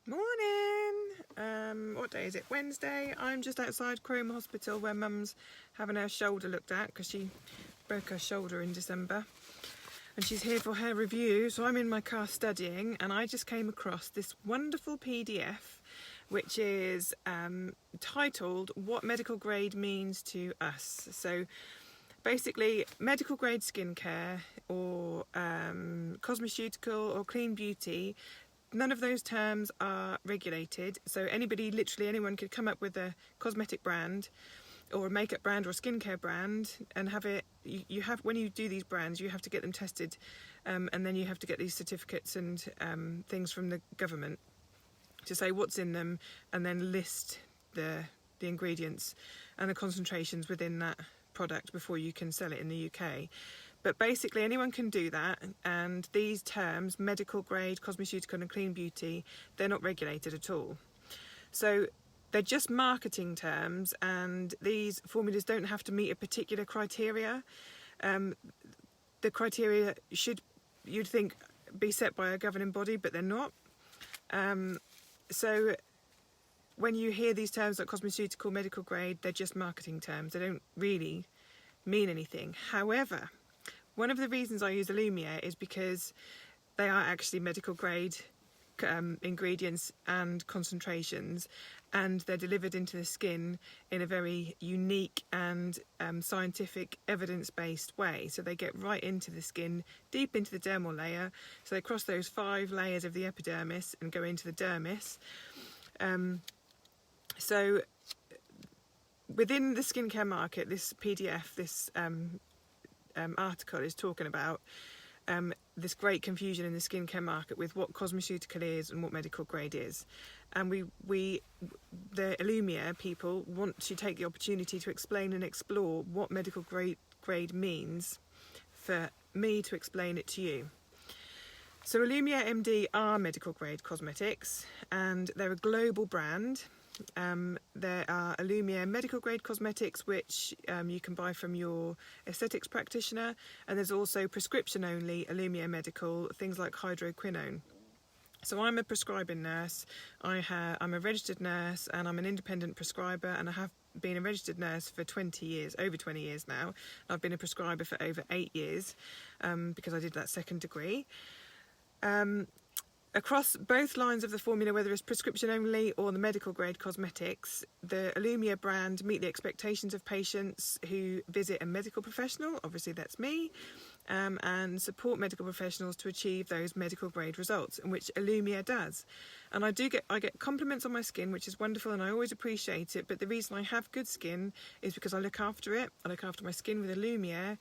Morning! What day is it? Wednesday. I'm just outside Crome Hospital where Mum's having her shoulder looked at because she broke her shoulder in December. And she's here for her review, so I'm in my car studying, and I just came across this wonderful PDF which is titled What Medical Grade Means to Us. So basically, medical grade skincare or cosmeceutical or clean beauty, none of those terms are regulated. So anyone could come up with a cosmetic brand or a makeup brand or a skincare brand and have it. You have, when you do these brands, you have to get them tested, and then you have to get these certificates and things from the government to say what's in them, and then list the ingredients and the concentrations within that product before you can sell it in the UK. But basically anyone can do that, and these terms, medical grade, cosmeceutical and clean beauty, they're not regulated at all. So they're just marketing terms, and these formulas don't have to meet a particular criteria. The criteria should, you'd think, be set by a governing body, but they're not. So when you hear these terms like cosmeceutical, medical grade, they're just marketing terms. They don't really mean anything. However, one of the reasons I use Alumier is because they are actually medical grade ingredients and concentrations, and they're delivered into the skin in a very unique and scientific, evidence-based way. So they get right into the skin, deep into the dermal layer. So they cross those 5 layers of the epidermis and go into the dermis. So within the skincare market, this PDF, this article is talking about this great confusion in the skincare market with what cosmeceutical is and what medical grade is. And the Alumier people want to take the opportunity to explain and explore what medical grade means, for me to explain it to you. So Alumier MD are medical grade cosmetics, and they're a global brand. There are Alumier medical grade cosmetics, which you can buy from your aesthetics practitioner, and there's also prescription only Alumier medical, things like hydroquinone. So I'm a prescribing nurse. I'm a registered nurse, and I'm an independent prescriber, and I have been a registered nurse for 20 years, over 20 years now. I've been a prescriber for over 8 years because I did that second degree. Across both lines of the formula, whether it's prescription only or the medical grade cosmetics, the Alumier brand meet the expectations of patients who visit a medical professional, obviously that's me, and support medical professionals to achieve those medical grade results, in which Alumier does. And I get compliments on my skin, which is wonderful, and I always appreciate it. But the reason I have good skin is because I look after it. I look after my skin with Alumier,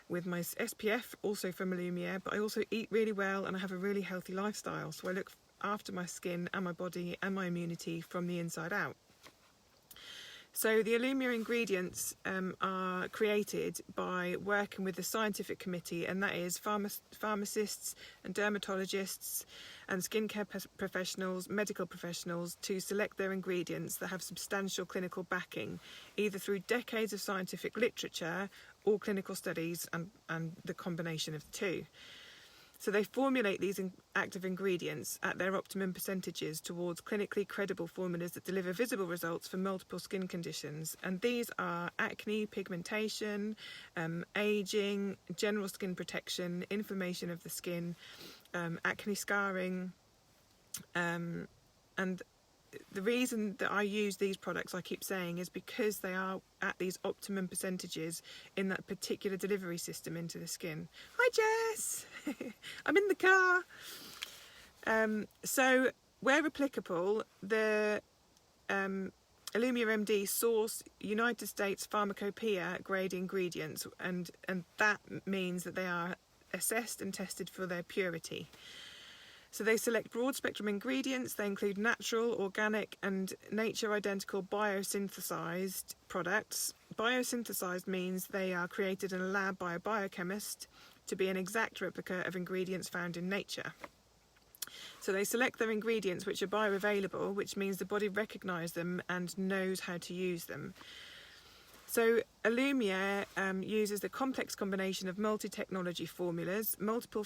with my SPF, also from Alumier, but I also eat really well, and I have a really healthy lifestyle. So I look after my skin and my body and my immunity from the inside out. So the Alumier ingredients are created by working with the scientific committee, and that is pharmacists and dermatologists and skincare professionals, medical professionals, to select their ingredients that have substantial clinical backing, either through decades of scientific literature or clinical studies, and the combination of the two. So they formulate these active ingredients at their optimum percentages towards clinically credible formulas that deliver visible results for multiple skin conditions. And these are acne, pigmentation, aging, general skin protection, inflammation of the skin, acne scarring. And the reason that I use these products, I keep saying, is because they are at these optimum percentages in that particular delivery system into the skin. Hi Jess! I'm in the car. So where applicable, the Alumier MD source United States pharmacopoeia grade ingredients, and that means that they are assessed and tested for their purity. So they select broad spectrum ingredients. They include natural, organic and nature identical biosynthesized products. Biosynthesized means they are created in a lab by a biochemist to be an exact replica of ingredients found in nature. So they select their ingredients which are bioavailable, which means the body recognises them and knows how to use them. So Alumier uses the complex combination of multi-technology formulas, multiple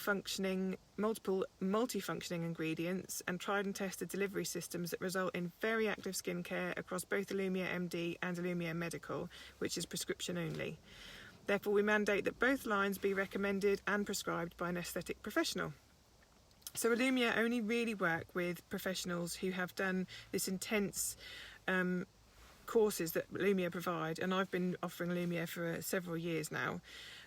multi-functioning ingredients, and tried and tested delivery systems that result in very active skincare across both Alumier MD and Alumier Medical, which is prescription only. Therefore, we mandate that both lines be recommended and prescribed by an aesthetic professional. So Alumier only really work with professionals who have done this intense courses that Alumier provide, and I've been offering Alumier for several years now,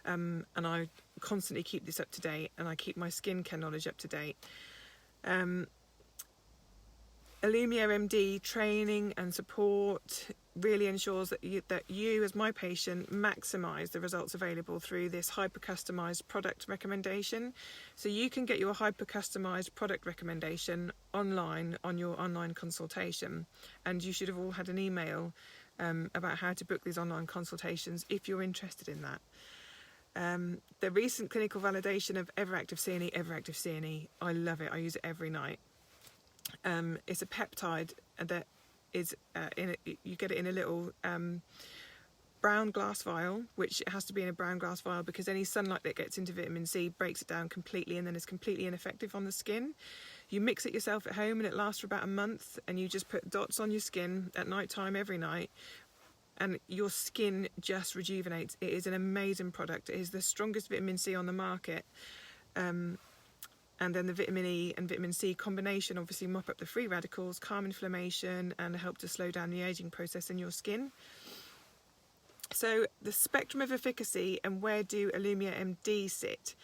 and I constantly keep this up to date, and I keep my skincare knowledge up to date. Alumier MD training and support really ensures that you as my patient maximise the results available through this hyper-customised product recommendation. So you can get your hyper-customised product recommendation online on your online consultation, and you should have all had an email about how to book these online consultations if you're interested in that. The recent clinical validation of Everactive CNE, I love it, I use it every night. It's a peptide that is you get it in a little brown glass vial, which it has to be in a brown glass vial because any sunlight that gets into vitamin C breaks it down completely and then is completely ineffective on the skin. You mix it yourself at home and it lasts for about a month, and you just put dots on your skin at night time every night, and your skin just rejuvenates. It is an amazing product. It is the strongest vitamin C on the market. And then the vitamin E and vitamin C combination obviously mop up the free radicals, calm inflammation, and help to slow down the aging process in your skin. So the spectrum of efficacy, and where do Alumier MD sit?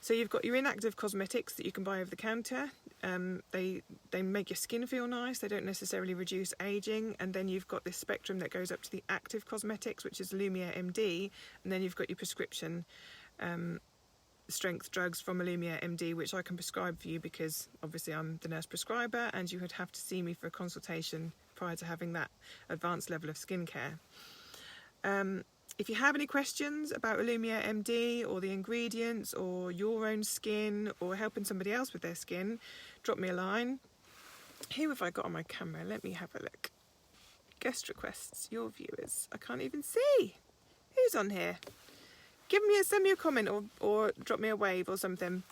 So you've got your inactive cosmetics that you can buy over the counter. They make your skin feel nice. They don't necessarily reduce aging. And then you've got this spectrum that goes up to the active cosmetics, which is Alumier MD. And then you've got your prescription strength drugs from Alumier MD, which I can prescribe for you because obviously I'm the nurse prescriber, and you would have to see me for a consultation prior to having that advanced level of skincare. If you have any questions about Alumier MD or the ingredients or your own skin or helping somebody else with their skin, drop me a line. Who have I got on my camera? Let me have a look. Guest requests, your viewers. I can't even see. Who's on here? Send me a comment or drop me a wave or something.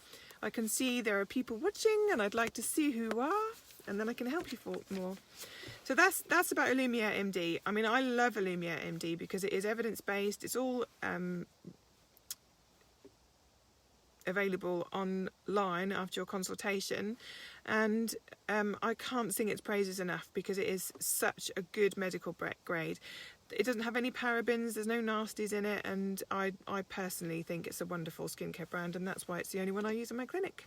I can see there are people watching and I'd like to see who you are, and then I can help you more. So that's about Alumier MD. I mean, I love Alumier MD because it is evidence-based. It's all available online after your consultation, and I can't sing its praises enough because it is such a good medical grade. It doesn't have any parabens, there's no nasties in it, and I personally think it's a wonderful skincare brand, and that's why it's the only one I use in my clinic.